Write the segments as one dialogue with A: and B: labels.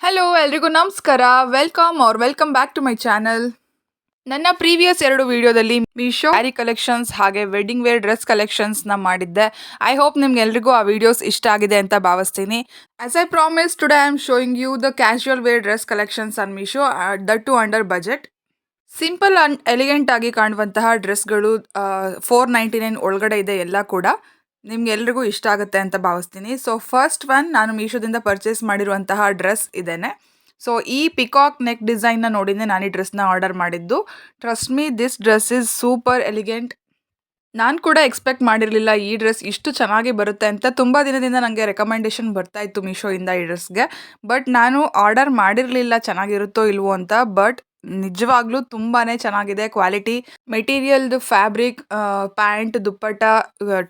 A: Hello ಎಲ್ರಿಗೂ ನಮಸ್ಕಾರ. Welcome back to my channel. ನನ್ನ ಪ್ರೀವಿಯಸ್ 2 ವಿಡಿಯೋದಲ್ಲಿ ಮೀಶೋ ಸ್ಯಾರಿ ಕಲೆಕ್ಷನ್ಸ್ ಹಾಗೆ ವೆಡ್ಡಿಂಗ್ ವೇರ್ ಡ್ರೆಸ್ ಕಲೆಕ್ಷನ್ಸ್ನ ಮಾಡಿದ್ದೆ. ಐ ಹೋಪ್ ನಿಮ್ಗೆ ಎಲ್ರಿಗೂ ಆ ವಿಡಿಯೋಸ್ ಇಷ್ಟ ಆಗಿದೆ ಅಂತ ಭಾವಿಸ್ತೀನಿ. As I promise today I am showing you the casual wear dress collections on Meesho that too under budget. Simple and elegant ಆಗಿ ಕಾಣುವಂತಹ ಡ್ರೆಸ್ಗಳು 499 ಒಳಗಡೆ ಇದೆ ಎಲ್ಲ ಕೂಡ. ನಿಮ್ಗೆ ಎಲ್ರಿಗೂ ಇಷ್ಟ ಆಗುತ್ತೆ ಅಂತ ಭಾವಿಸ್ತೀನಿ. ಸೊ ಫಸ್ಟ್ ಒನ್ ನಾನು ಮೀಶೋದಿಂದ ಪರ್ಚೇಸ್ ಮಾಡಿರುವಂತಹ ಡ್ರೆಸ್ ಇದೇನೆ. ಸೊ ಈ ಪಿಕಾಕ್ ನೆಕ್ ಡಿಸೈನ್ನ ನೋಡಿನೇ ನಾನು ಈ ಡ್ರೆಸ್ನ ಆರ್ಡರ್ ಮಾಡಿದ್ದು. Trust me, this dress is super elegant. ನಾನು ಕೂಡ ಎಕ್ಸ್ಪೆಕ್ಟ್ ಮಾಡಿರಲಿಲ್ಲ ಈ ಡ್ರೆಸ್ ಇಷ್ಟು ಚೆನ್ನಾಗಿ ಬರುತ್ತೆ ಅಂತ. ತುಂಬ ದಿನದಿಂದ ನನಗೆ ರೆಕಮೆಂಡೇಶನ್ ಬರ್ತಾ ಇತ್ತು ಮೀಶೋಯಿಂದ ಈ ಡ್ರೆಸ್ಗೆ. ಬಟ್ ನಾನು ಆರ್ಡರ್ ಮಾಡಿರಲಿಲ್ಲ ಚೆನ್ನಾಗಿರುತ್ತೋ ಇಲ್ವೋ ಅಂತ. ಬಟ್ ನಿಜವಾಗ್ಲೂ ತುಂಬಾ ಚೆನ್ನಾಗಿದೆ ಕ್ವಾಲಿಟಿ. ಮೆಟೀರಿಯಲ್ದು ಫ್ಯಾಬ್ರಿಕ್, ಪ್ಯಾಂಟ್, ದುಪ್ಪಟ್ಟ,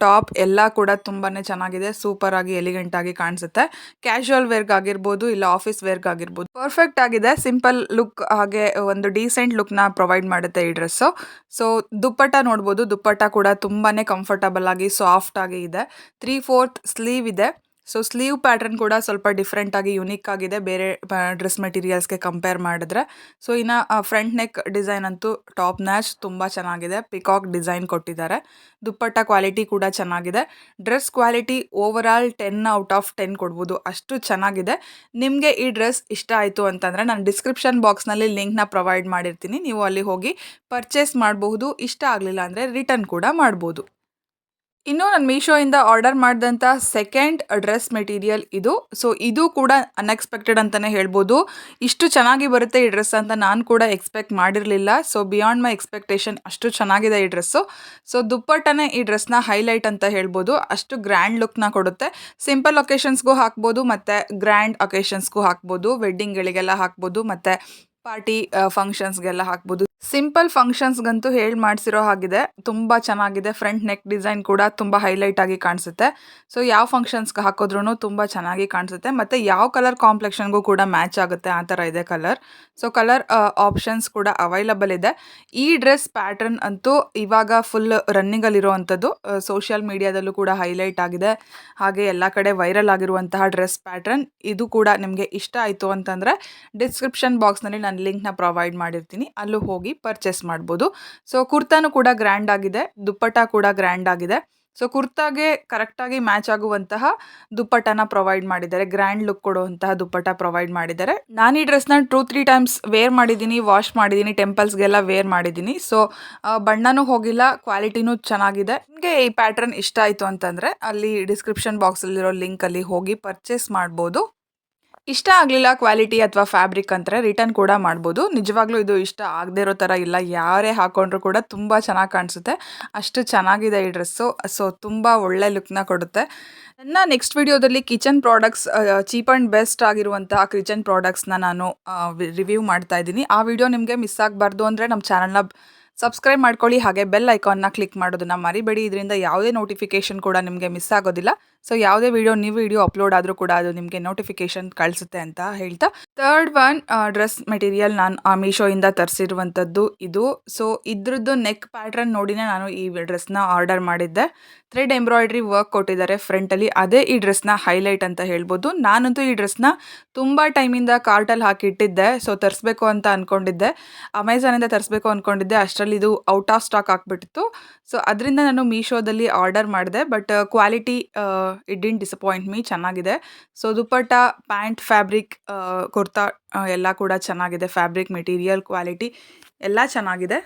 A: ಟಾಪ್ ಎಲ್ಲ ಕೂಡ ತುಂಬಾ ಚೆನ್ನಾಗಿದೆ. ಸೂಪರಾಗಿ ಎಲಿಗೆಂಟಾಗಿ ಕಾಣಿಸುತ್ತೆ. ಕ್ಯಾಶುವಲ್ ವೇರ್ಗಾಗಿರ್ಬೋದು ಇಲ್ಲ ಆಫೀಸ್ ವೇರ್ಗಾಗಿರ್ಬೋದು ಪರ್ಫೆಕ್ಟ್ ಆಗಿದೆ. ಸಿಂಪಲ್ ಲುಕ್ ಹಾಗೆ ಒಂದು ಡೀಸೆಂಟ್ ಲುಕ್ನ ಪ್ರೊವೈಡ್ ಮಾಡುತ್ತೆ ಈ ಡ್ರೆಸ್ಸು. ಸೊ ದುಪ್ಪಟ್ಟ ನೋಡ್ಬೋದು, ದುಪ್ಪಟ್ಟ ಕೂಡ ತುಂಬಾ ಕಂಫರ್ಟಬಲ್ ಆಗಿ ಸಾಫ್ಟ್ ಆಗಿ ಇದೆ. 3/4 ಸ್ಲೀವ್ ಇದೆ. ಸೊ ಸ್ಲೀವ್ ಪ್ಯಾಟರ್ನ್ ಕೂಡ ಸ್ವಲ್ಪ ಡಿಫ್ರೆಂಟ್ ಆಗಿ ಯುನೀಕ್ ಆಗಿದೆ ಬೇರೆ ಡ್ರೆಸ್ ಮೆಟೀರಿಯಲ್ಸ್ಗೆ ಕಂಪೇರ್ ಮಾಡಿದ್ರೆ. ಸೊ ಇನ್ನು ಫ್ರಂಟ್ ನೆಕ್ ಡಿಸೈನ್ ಅಂತೂ ಟಾಪ್ ನ್ಯಾಚ್, ತುಂಬ ಚೆನ್ನಾಗಿದೆ. ಪಿಕಾಕ್ ಡಿಸೈನ್ ಕೊಟ್ಟಿದ್ದಾರೆ. ದುಪ್ಪಟ್ಟ ಕ್ವಾಲಿಟಿ ಕೂಡ ಚೆನ್ನಾಗಿದೆ. ಡ್ರೆಸ್ ಕ್ವಾಲಿಟಿ ಓವರ್ ಆಲ್ 10/10 ಕೊಡ್ಬೋದು, ಅಷ್ಟು ಚೆನ್ನಾಗಿದೆ. ನಿಮಗೆ ಈ ಡ್ರೆಸ್ ಇಷ್ಟ ಆಯಿತು ಅಂತಂದರೆ ನಾನು ಡಿಸ್ಕ್ರಿಪ್ಷನ್ ಬಾಕ್ಸ್ನಲ್ಲಿ ಲಿಂಕ್ನ ಪ್ರೊವೈಡ್ ಮಾಡಿರ್ತೀನಿ. ನೀವು ಅಲ್ಲಿ ಹೋಗಿ ಪರ್ಚೇಸ್ ಮಾಡಬಹುದು. ಇಷ್ಟ ಆಗಲಿಲ್ಲ ಅಂದರೆ ರಿಟರ್ನ್ ಕೂಡ ಮಾಡ್ಬೋದು. ಇನ್ನು ನಾನು ಮೀಶೋಯಿಂದ ಆರ್ಡರ್ ಮಾಡಿದಂಥ ಸೆಕೆಂಡ್ ಡ್ರೆಸ್ ಮೆಟೀರಿಯಲ್ ಇದು. ಸೊ ಇದು ಕೂಡ ಅನ್ಎಕ್ಸ್ಪೆಕ್ಟೆಡ್ ಅಂತಲೇ ಹೇಳ್ಬೋದು. ಇಷ್ಟು ಚೆನ್ನಾಗಿ ಬರುತ್ತೆ ಈ ಡ್ರೆಸ್ ಅಂತ ನಾನು ಕೂಡ ಎಕ್ಸ್ಪೆಕ್ಟ್ ಮಾಡಿರಲಿಲ್ಲ. ಸೊ ಬಿಯಾಂಡ್ ಮೈ ಎಕ್ಸ್ಪೆಕ್ಟೇಷನ್, ಅಷ್ಟು ಚೆನ್ನಾಗಿದೆ ಈ ಡ್ರೆಸ್ಸು. ಸೊ ದುಪ್ಪಟ್ಟನೇ ಈ ಡ್ರೆಸ್ನ ಹೈಲೈಟ್ ಅಂತ ಹೇಳ್ಬೋದು. ಅಷ್ಟು ಗ್ರ್ಯಾಂಡ್ ಲುಕ್ನ ಕೊಡುತ್ತೆ. ಸಿಂಪಲ್ ಒಕೇಶನ್ಸ್ಗೂ ಹಾಕ್ಬೋದು ಮತ್ತು ಗ್ರ್ಯಾಂಡ್ ಒಕೇಶನ್ಸ್ಗೂ ಹಾಕ್ಬೋದು. ವೆಡ್ಡಿಂಗ್ಗಳಿಗೆಲ್ಲ ಹಾಕ್ಬೋದು ಮತ್ತು ಪಾರ್ಟಿ ಫಂಕ್ಷನ್ಸ್ಗೆಲ್ಲ ಹಾಕ್ಬೋದು. ಸಿಂಪಲ್ ಫಂಕ್ಷನ್ಸ್ಗಂತೂ ಹೇಳಿ ಮಾಡಿಸಿರೋ ಹಾಗಿದೆ. ತುಂಬ ಚೆನ್ನಾಗಿದೆ. ಫ್ರಂಟ್ ನೆಕ್ ಡಿಸೈನ್ ಕೂಡ ತುಂಬ ಹೈಲೈಟ್ ಆಗಿ ಕಾಣಿಸುತ್ತೆ. ಸೊ ಯಾವ ಫಂಕ್ಷನ್ಸ್ಗೆ ಹಾಕಿದ್ರೂ ತುಂಬ ಚೆನ್ನಾಗಿ ಕಾಣಿಸುತ್ತೆ ಮತ್ತು ಯಾವ ಕಲರ್ ಕಾಂಪ್ಲೆಕ್ಷನ್ಗೂ ಕೂಡ ಮ್ಯಾಚ್ ಆಗುತ್ತೆ, ಆ ಥರ ಇದೆ ಕಲರ್. ಸೊ ಕಲರ್ ಆಪ್ಷನ್ಸ್ ಕೂಡ ಅವೈಲಬಲ್ ಇದೆ. ಈ ಡ್ರೆಸ್ ಪ್ಯಾಟರ್ನ್ ಅಂತೂ ಇವಾಗ ಫುಲ್ ರನ್ನಿಂಗಲ್ಲಿರೋ ಅಂಥದ್ದು. ಸೋಷಿಯಲ್ ಮೀಡಿಯಾದಲ್ಲೂ ಕೂಡ ಹೈಲೈಟ್ ಆಗಿದೆ. ಹಾಗೆ ಎಲ್ಲ ಕಡೆ ವೈರಲ್ ಆಗಿರುವಂತಹ ಡ್ರೆಸ್ ಪ್ಯಾಟರ್ನ್. ಇದು ಕೂಡ ನಿಮಗೆ ಇಷ್ಟ ಆಯಿತು ಅಂತಂದರೆ ಡಿಸ್ಕ್ರಿಪ್ಷನ್ ಬಾಕ್ಸ್ನಲ್ಲಿ ನಾನು ಲಿಂಕ್ನ ಪ್ರೊವೈಡ್ ಮಾಡಿರ್ತೀನಿ, ಅಲ್ಲೂ ಹೋಗಿ ಪರ್ಚೇಸ್ ಮಾಡ್ಬೋದು. ಸೊ ಕುರ್ತಾನು ಕೂಡ ಗ್ರ್ಯಾಂಡ್ ಆಗಿದೆ, ದುಪ್ಪಟ್ಟ ಕೂಡ ಗ್ರ್ಯಾಂಡ್ ಆಗಿದೆ. ಸೊ ಕುರ್ತಾಗೆ ಕರೆಕ್ಟಾಗಿ ಮ್ಯಾಚ್ ಆಗುವಂತಹ ದುಪ್ಪಟ್ಟನ ಪ್ರೊವೈಡ್ ಮಾಡಿದ್ದಾರೆ. ಗ್ರ್ಯಾಂಡ್ ಲುಕ್ ಕೊಡುವಂತಹ ದುಪ್ಪಟ್ಟ ಪ್ರೊವೈಡ್ ಮಾಡಿದ್ದಾರೆ. ನಾನು ಈ ಡ್ರೆಸ್ನ 2-3 ಟೈಮ್ಸ್ ವೇರ್ ಮಾಡಿದ್ದೀನಿ, ವಾಶ್ ಮಾಡಿದ್ದೀನಿ, ಟೆಂಪಲ್ಸ್ಗೆಲ್ಲ ವೇರ್ ಮಾಡಿದ್ದೀನಿ. ಸೊ ಬಣ್ಣನೂ ಹೋಗಿಲ್ಲ, ಕ್ವಾಲಿಟಿನೂ ಚೆನ್ನಾಗಿದೆ. ನಿಮಗೆ ಈ ಪ್ಯಾಟರ್ನ್ ಇಷ್ಟ ಆಯಿತು ಅಂತಂದರೆ ಅಲ್ಲಿ ಡಿಸ್ಕ್ರಿಪ್ಷನ್ ಬಾಕ್ಸಲ್ಲಿರೋ ಲಿಂಕಲ್ಲಿ ಹೋಗಿ ಪರ್ಚೇಸ್ ಮಾಡ್ಬೋದು. ಇಷ್ಟ ಆಗಲಿಲ್ಲ ಕ್ವಾಲಿಟಿ ಅಥವಾ ಫ್ಯಾಬ್ರಿಕ್ ಅಂದರೆ ರಿಟರ್ನ್ ಕೂಡ ಮಾಡ್ಬೋದು. ನಿಜವಾಗ್ಲೂ ಇದು ಇಷ್ಟ ಆಗದೇ ಇರೋ ಥರ ಇಲ್ಲ, ಯಾರೇ ಹಾಕೊಂಡ್ರೂ ಕೂಡ ತುಂಬ ಚೆನ್ನಾಗಿ ಕಾಣಿಸುತ್ತೆ. ಅಷ್ಟು ಚೆನ್ನಾಗಿದೆ ಈ ಡ್ರೆಸ್ಸು. ಸೊ ತುಂಬ ಒಳ್ಳೆ ಲುಕ್ನ ಕೊಡುತ್ತೆ. ನನ್ನ ನೆಕ್ಸ್ಟ್ ವಿಡಿಯೋದಲ್ಲಿ kitchen products, cheap and best ಆಗಿರುವಂತಹ ಕಿಚನ್ ಪ್ರಾಡಕ್ಟ್ಸ್ನ ನಾನು ರಿವ್ಯೂ ಮಾಡ್ತಾ ಇದ್ದೀನಿ. ಆ ವಿಡಿಯೋ ನಿಮಗೆ ಮಿಸ್ ಆಗಬಾರ್ದು ಅಂದರೆ ನಮ್ಮ ಚಾನಲ್ನ ಸಬ್ಸ್ಕ್ರೈಬ್ ಮಾಡ್ಕೊಳ್ಳಿ. ಹಾಗೆ ಬೆಲ್ ಐಕಾನ್ನ ಕ್ಲಿಕ್ ಮಾಡೋದನ್ನು ಮರಿಬೇಡಿ. ಇದರಿಂದ ಯಾವುದೇ ನೋಟಿಫಿಕೇಷನ್ ಕೂಡ ನಿಮಗೆ ಮಿಸ್ ಆಗೋದಿಲ್ಲ. ಸೊ ಯಾವುದೇ ವಿಡಿಯೋ ಅಪ್ಲೋಡ್ ಆದರೂ ಕೂಡ ಅದು ನಿಮಗೆ ನೋಟಿಫಿಕೇಷನ್ ಕಳಿಸುತ್ತೆ ಅಂತ ಹೇಳ್ತಾ, ಥರ್ಡ್ ಒನ್ ಡ್ರೆಸ್ ಮೆಟೀರಿಯಲ್ ನಾನು ಮೀಶೋಯಿಂದ ತರಿಸಿರುವಂಥದ್ದು ಇದು. ಸೊ ಇದ್ರದ್ದು ನೆಕ್ ಪ್ಯಾಟ್ರನ್ ನೋಡಿನೇ ನಾನು ಈ ಡ್ರೆಸ್ನ ಆರ್ಡರ್ ಮಾಡಿದ್ದೆ. ಥ್ರೆಡ್ ಎಂಬ್ರಾಯ್ಡ್ರಿ ವರ್ಕ್ ಕೊಟ್ಟಿದ್ದಾರೆ ಫ್ರಂಟಲ್ಲಿ, ಅದೇ ಈ ಡ್ರೆಸ್ನ ಹೈಲೈಟ್ ಅಂತ ಹೇಳ್ಬೋದು. ನಾನಂತೂ ಈ ಡ್ರೆಸ್ನ ತುಂಬ ಟೈಮಿಂದ ಕಾರ್ಟಲ್ಲಿ ಹಾಕಿಟ್ಟಿದ್ದೆ. ಸೊ ತರಿಸ್ಬೇಕು ಅಂತ ಅಂದ್ಕೊಂಡಿದ್ದೆ, ಅಮೆಝಾನಿಂದ ತರಿಸ್ಬೇಕು ಅಂದ್ಕೊಂಡಿದ್ದೆ. ಅಷ್ಟರಲ್ಲಿ ಇದು ಔಟ್ ಆಫ್ ಸ್ಟಾಕ್ ಆಗಿಬಿಟ್ಟಿತ್ತು. ಸೊ ಅದರಿಂದ ನಾನು ಮೀಶೋದಲ್ಲಿ ಆರ್ಡರ್ ಮಾಡಿದೆ. But quality it didn't disappoint me, ಚೆನ್ನಾಗಿದೆ. ಸೊ ದುಪ್ಪಟ್ಟ, ಪ್ಯಾಂಟ್, ಫ್ಯಾಬ್ರಿಕ್, ಕುರ್ತಾ ಎಲ್ಲ ಕೂಡ ಚೆನ್ನಾಗಿದೆ. ಫ್ಯಾಬ್ರಿಕ್, ಮೆಟೀರಿಯಲ್, ಕ್ವಾಲಿಟಿ ಎಲ್ಲ ಚೆನ್ನಾಗಿದೆ.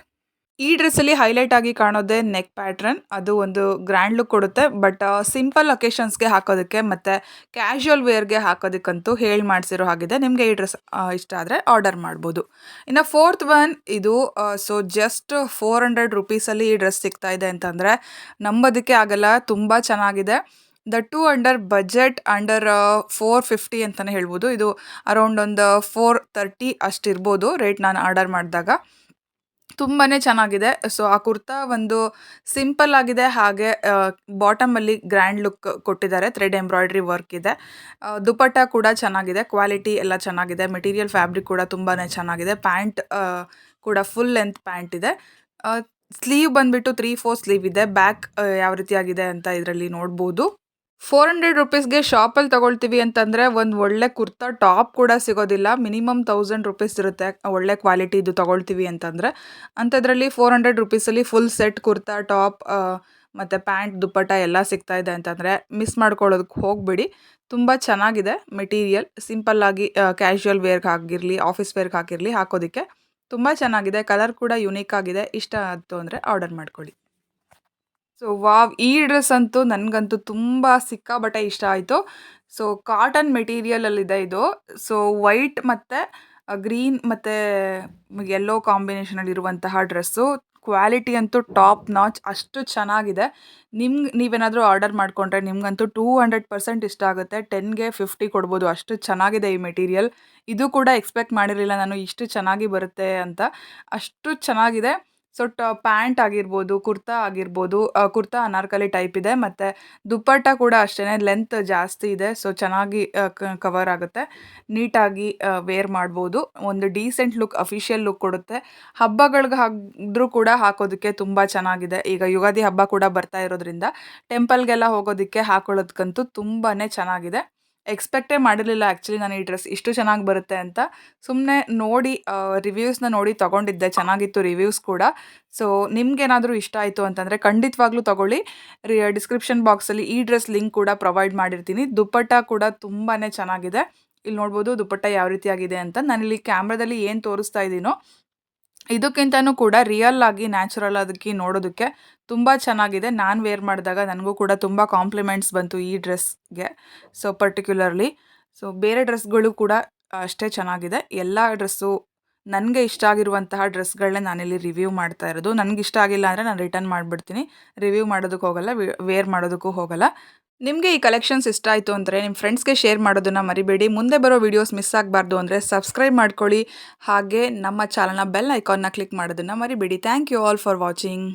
A: ಈ ಡ್ರೆಸ್ಸಲ್ಲಿ ಹೈಲೈಟ್ ಆಗಿ ಕಾಣೋದೇ ನೆಕ್ ಪ್ಯಾಟ್ರನ್. ಅದು ಒಂದು ಗ್ರ್ಯಾಂಡ್ ಲುಕ್ ಕೊಡುತ್ತೆ. ಬಟ್ ಸಿಂಪಲ್ ಒಕೇಶನ್ಸ್ಗೆ ಹಾಕೋದಕ್ಕೆ ಮತ್ತು ಕ್ಯಾಶುಯಲ್ ವೇರ್ಗೆ ಹಾಕೋದಕ್ಕಂತೂ ಹೇಳಿ ಮಾಡಿಸಿರೋ ಹಾಗಿದೆ. ನಿಮಗೆ ಈ ಡ್ರೆಸ್ ಇಷ್ಟ ಆದರೆ ಆರ್ಡರ್ ಮಾಡ್ಬೋದು. ಇನ್ನು ಫೋರ್ತ್ ಒನ್ ಇದು. ಸೊ ಜಸ್ಟ್ 400 ರುಪೀಸಲ್ಲಿ ಈ ಡ್ರೆಸ್ ಸಿಗ್ತಾ ಇದೆ ಅಂತಂದರೆ ನಂಬೋದಕ್ಕೆ ಆಗಲ್ಲ. ತುಂಬ ಚೆನ್ನಾಗಿದೆ. ದಟ್ಟು ಅಂಡರ್ ಬಜೆಟ್, ಅಂಡರ್ 450 ಅಂತಲೇ ಹೇಳ್ಬೋದು. ಇದು ಅರೌಂಡ್ ಒಂದು 430 ಅಷ್ಟಿರ್ಬೋದು ರೇಟ್ ನಾನು ಆರ್ಡರ್ ಮಾಡಿದಾಗ. ತುಂಬಾ ಚೆನ್ನಾಗಿದೆ. ಸೊ ಆ ಕುರ್ತಾ ಒಂದು ಸಿಂಪಲ್ ಆಗಿದೆ, ಹಾಗೆ ಬಾಟಮಲ್ಲಿ ಗ್ರ್ಯಾಂಡ್ ಲುಕ್ ಕೊಟ್ಟಿದ್ದಾರೆ. ಥ್ರೆಡ್ ಎಂಬ್ರಾಯ್ಡ್ರಿ ವರ್ಕ್ ಇದೆ. ದುಪ್ಪಟ್ಟ ಕೂಡ ಚೆನ್ನಾಗಿದೆ, ಕ್ವಾಲಿಟಿ ಎಲ್ಲ ಚೆನ್ನಾಗಿದೆ. ಮೆಟೀರಿಯಲ್, ಫ್ಯಾಬ್ರಿಕ್ ಕೂಡ ತುಂಬಾ ಚೆನ್ನಾಗಿದೆ. ಪ್ಯಾಂಟ್ ಕೂಡ ಫುಲ್ ಲೆಂತ್ ಪ್ಯಾಂಟ್ ಇದೆ. ಸ್ಲೀವ್ ಬಂದುಬಿಟ್ಟು 3/4 ಸ್ಲೀವ್ ಇದೆ. ಬ್ಯಾಕ್ ಯಾವ ರೀತಿಯಾಗಿದೆ ಅಂತ ಇದರಲ್ಲಿ ನೋಡ್ಬೋದು. 400 ರುಪೀಸ್‌ಗೆ ಶಾಪಲ್ಲಿ ತಗೊಳ್ತೀವಿ ಅಂತಂದರೆ ಒಂದು ಒಳ್ಳೆ ಕುರ್ತಾ ಟಾಪ್ ಕೂಡ ಸಿಗೋದಿಲ್ಲ. ಮಿನಿಮಮ್ 1000 ರುಪೀಸ್ ಇರುತ್ತೆ ಒಳ್ಳೆ ಕ್ವಾಲಿಟಿದು ತಗೊಳ್ತೀವಿ ಅಂತಂದರೆ. ಅಂಥದ್ರಲ್ಲಿ 400 ರುಪೀಸಲ್ಲಿ ಫುಲ್ ಸೆಟ್ ಕುರ್ತಾ ಟಾಪ್ ಮತ್ತು ಪ್ಯಾಂಟ್ ದುಪ್ಪಟ್ಟ ಎಲ್ಲ ಸಿಗ್ತಾ ಇದೆ ಅಂತಂದರೆ ಮಿಸ್ ಮಾಡ್ಕೊಳ್ಳೋದಕ್ಕೆ ಹೋಗಬೇಡಿ. ತುಂಬ ಚೆನ್ನಾಗಿದೆ ಮೆಟೀರಿಯಲ್. ಸಿಂಪಲ್ಲಾಗಿ ಕ್ಯಾಶುಯಲ್ ವೇರ್ಗೆ ಆಗಿರಲಿ, ಆಫೀಸ್ ವೇರ್ಗೆ ಹಾಕಿರಲಿ ಹಾಕೋದಕ್ಕೆ ತುಂಬ ಚೆನ್ನಾಗಿದೆ. ಕಲರ್ ಕೂಡ ಯುನೀಕ್ ಆಗಿದೆ. ಇಷ್ಟ ಆಯಿತು ಅಂದರೆ ಆರ್ಡರ್ ಮಾಡ್ಕೊಳ್ಳಿ. So wow! ಈ ಡ್ರೆಸ್ ಅಂತೂ ನನಗಂತೂ ತುಂಬ ಸಿಕ್ಕಾಪಟ್ಟೆ ಇಷ್ಟ ಆಯಿತು. ಸೊ ಕಾಟನ್ ಮೆಟೀರಿಯಲಲ್ಲಿದೆ ಇದು. ಸೊ ವೈಟ್ ಮತ್ತು ಗ್ರೀನ್ ಮತ್ತು ಯೆಲ್ಲೋ ಕಾಂಬಿನೇಷನಲ್ಲಿರುವಂತಹ ಡ್ರೆಸ್ಸು. ಕ್ವಾಲಿಟಿ ಅಂತೂ ಟಾಪ್ ನಾಚ್ ಅಷ್ಟು ಚೆನ್ನಾಗಿದೆ. ನೀವೇನಾದರೂ ಆರ್ಡರ್ ಮಾಡಿಕೊಂಡ್ರೆ ನಿಮಗಂತೂ 200% ಇಷ್ಟ ಆಗುತ್ತೆ. 10ಗೆ 50 ಕೊಡ್ಬೋದು. ಅಷ್ಟು ಚೆನ್ನಾಗಿದೆ ಈ ಮೆಟೀರಿಯಲ್. ಇದು ಕೂಡ ಎಕ್ಸ್ಪೆಕ್ಟ್ ಮಾಡಿರಲಿಲ್ಲ ನಾನು ಇಷ್ಟು ಚೆನ್ನಾಗಿ ಬರುತ್ತೆ ಅಂತ. ಅಷ್ಟು ಚೆನ್ನಾಗಿದೆ. ಸೊ ಪ್ಯಾಂಟ್ ಆಗಿರ್ಬೋದು, ಕುರ್ತಾ ಆಗಿರ್ಬೋದು, ಕುರ್ತಾ ಅನಾರ್ಕಲಿ ಟೈಪ್ ಇದೆ ಮತ್ತು ದುಪ್ಪಟ್ಟ ಕೂಡ ಅಷ್ಟೇ ಲೆಂತ್ ಜಾಸ್ತಿ ಇದೆ. ಸೊ ಚೆನ್ನಾಗಿ ಕವರ್ ಆಗುತ್ತೆ. ನೀಟಾಗಿ ವೇರ್ ಮಾಡ್ಬೋದು. ಒಂದು ಡೀಸೆಂಟ್ ಲುಕ್, ಅಫಿಷಿಯಲ್ ಲುಕ್ ಕೊಡುತ್ತೆ. ಹಬ್ಬಗಳ್ಗೆ ಹಾಕಿದ್ರೂ ಕೂಡ ಹಾಕೋದಕ್ಕೆ ತುಂಬ ಚೆನ್ನಾಗಿದೆ. ಈಗ ಯುಗಾದಿ ಹಬ್ಬ ಕೂಡ ಬರ್ತಾ ಇರೋದ್ರಿಂದ ಟೆಂಪಲ್ಗೆಲ್ಲ ಹೋಗೋದಕ್ಕೆ ಹಾಕೊಳ್ಳೋದಕ್ಕಂತೂ ತುಂಬಾ ಚೆನ್ನಾಗಿದೆ. ಎಕ್ಸ್ಪೆಕ್ಟೇ ಮಾಡಿರಲಿಲ್ಲ ಆ್ಯಕ್ಚುಲಿ ನಾನು ಈ ಡ್ರೆಸ್ ಇಷ್ಟು ಚೆನ್ನಾಗಿ ಬರುತ್ತೆ ಅಂತ. ಸುಮ್ಮನೆ ನೋಡಿ ರಿವ್ಯೂಸ್ನ ನೋಡಿ ತೊಗೊಂಡಿದ್ದೆ. ಚೆನ್ನಾಗಿತ್ತು ರಿವ್ಯೂಸ್ ಕೂಡ. ಸೊ ನಿಮ್ಗೇನಾದರೂ ಇಷ್ಟ ಆಯಿತು ಅಂತಂದರೆ ಖಂಡಿತವಾಗ್ಲೂ ತೊಗೊಳ್ಳಿ. ಡಿಸ್ಕ್ರಿಪ್ಷನ್ ಬಾಕ್ಸಲ್ಲಿ ಈ ಡ್ರೆಸ್ ಲಿಂಕ್ ಕೂಡ ಪ್ರೊವೈಡ್ ಮಾಡಿರ್ತೀನಿ. ದುಪ್ಪಟ್ಟ ಕೂಡ ತುಂಬಾ ಚೆನ್ನಾಗಿದೆ. ಇಲ್ಲಿ ನೋಡ್ಬೋದು ದುಪ್ಪಟ್ಟ ಯಾವ ರೀತಿಯಾಗಿದೆ ಅಂತ. ನಾನಿಲ್ಲಿ ಕ್ಯಾಮ್ರಾದಲ್ಲಿ ಏನು ತೋರಿಸ್ತಾ ಇದ್ದೀನೋ ಇದಕ್ಕಿಂತನೂ ಕೂಡ ರಿಯಲ್ ಆಗಿ ನ್ಯಾಚುರಲ್ ಅದಕ್ಕೆ ನೋಡೋದಕ್ಕೆ ತುಂಬ ಚೆನ್ನಾಗಿದೆ. ನಾನು ವೇರ್ ಮಾಡಿದಾಗ ನನಗೂ ಕೂಡ ತುಂಬ ಕಾಂಪ್ಲಿಮೆಂಟ್ಸ್ ಬಂತು ಈ ಡ್ರೆಸ್ಗೆ. ಸೊ ಪರ್ಟಿಕ್ಯುಲರ್ಲಿ ಸೊ ಬೇರೆ ಡ್ರೆಸ್ಗಳು ಕೂಡ ಅಷ್ಟೇ ಚೆನ್ನಾಗಿದೆ. ಎಲ್ಲ ಡ್ರೆಸ್ಸು ನನಗೆ ಇಷ್ಟ ಆಗಿರುವಂತಹ ಡ್ರೆಸ್ಗಳನ್ನೇ ನಾನಿಲ್ಲಿ ರಿವ್ಯೂ ಮಾಡ್ತಾ ಇರೋದು. ನನಗೆ ಇಷ್ಟ ಆಗಿಲ್ಲ ಅಂದರೆ ನಾನು ರಿಟರ್ನ್ ಮಾಡಿಬಿಡ್ತೀನಿ. ರಿವ್ಯೂ ಮಾಡೋದಕ್ಕೆ ಹೋಗಲ್ಲ, ವೇರ್ ಮಾಡೋದಕ್ಕೂ ಹೋಗಲ್ಲ. ನಿಮಗೆ ಈ ಕಲೆಕ್ಷನ್ಸ್ ಇಷ್ಟ ಆಯಿತು ಅಂದರೆ ನಿಮ್ಮ ಫ್ರೆಂಡ್ಸ್ಗೆ ಶೇರ್ ಮಾಡೋದನ್ನು ಮರಿಬೇಡಿ. ಮುಂದೆ ಬರೋ ವೀಡಿಯೋಸ್ ಮಿಸ್ ಆಗಬಾರ್ದು ಅಂದರೆ ಸಬ್ಸ್ಕ್ರೈಬ್ ಮಾಡ್ಕೊಳ್ಳಿ. ಹಾಗೆ ನಮ್ಮ ಚಾನಲ್ನ ಬೆಲ್ ಐಕಾನ್ನ ಕ್ಲಿಕ್ ಮಾಡೋದನ್ನು ಮರಿಬೇಡಿ. Thank you all for watching.